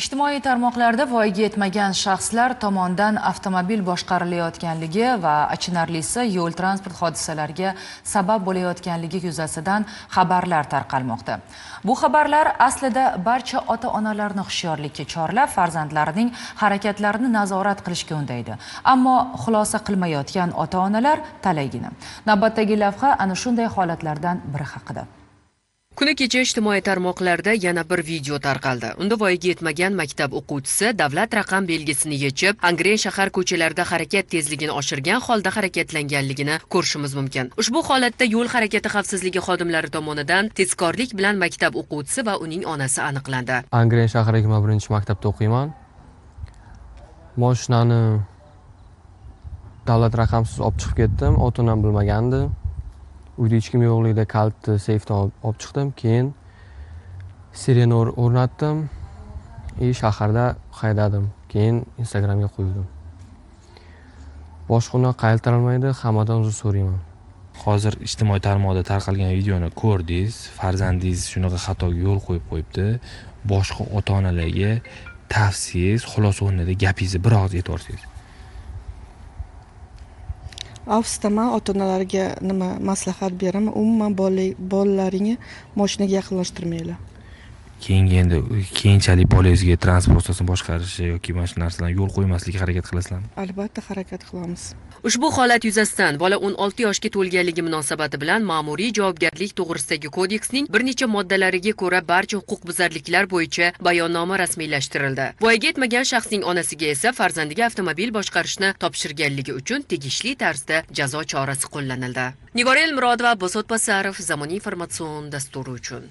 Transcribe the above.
Ijtimoiy tarmoqlarda voyaga yetmagan shaxslar tomonidan avtomobil boshqarilayotganligi va achinarlisi yo'l transport hodisalariga sabab bo'layotganligi yuzasidan xabarlar tarqalmoqda. Bu xabarlar aslida barcha ota-onalarni hushyorlikka chorlab, farzandlarining harakatlarini nazorat qilishga undaydi. Ammo xulosa qilmayotgan ota-onalar talaygina. Navbatdagi lavha ana shunday holatlardan biri haqida. Kuni kecha ijtimoiy tarmoqlarda yana bir video tarqaldi. Unda voyaga yetmagan maktab o'quvchisi davlat raqam belgisini yechib, Angren shahar ko'chalarida harakat tezligini oshirgan holda harakatlanganligini ko'rishimiz mumkin. Ushbu holatda yo'l harakati xavfsizligi xodimlari tomonidan tezkorlik bilan maktab o'quvchisi va uning onasi aniqlandi. Angren shahar 21-maktabda o'qiyman. Mashinani davlat raqamsiz olib chiqib ketdim, ota-onam bilmagandi. Uyda hech kim yo'qligida kalitni seyfdan olib chiqdim, keyin sirena o'rnatdim, shaharda haydadim, keyin Instagramga qo'ydim. Boshqa uni qaytarib olmaydi, hammadan uzr so'rayman. Hozir ijtimoiy tarmoqda tarqalgan videoni ko'rdingiz, farzandingiz shunaqa xatoga yo'l qo'yib qo'yibdi. Boshqa ota-onalarga tavsiyangiz, xulosa o'rnida gapingizni bir og'iz aytib o'rsangiz. Avstaman ota-onalarga nima maslahat beraman, umuman bolalaringni mashinaga yaqinlashtirmanglar. Keyinchalik bolangizga transport vositasini boshqarishi yoki mana shu narsalarga yo'l qo'ymaslikka harakat qilasizlarmi? Albatta harakat qilamiz. Ushbu holat yuzasidan bola 16 yoshga to'lganligi munosabati bilan ma'muriy javobgarlik to'g'risidagi kodeksning bir necha moddalariga ko'ra barcha huquqbuzarliklar bo'yicha bayonnoma rasmiylashtirildi. Voyaga yetmagan shaxsning onasiga esa farzandiga avtomobil boshqarishni topshirganligi uchun tegishli tarzda jazo chorasi qo'llanildi. Nigora Elmurodova, Bosot Basarov, Zamonaviy informatsion dasturi uchun.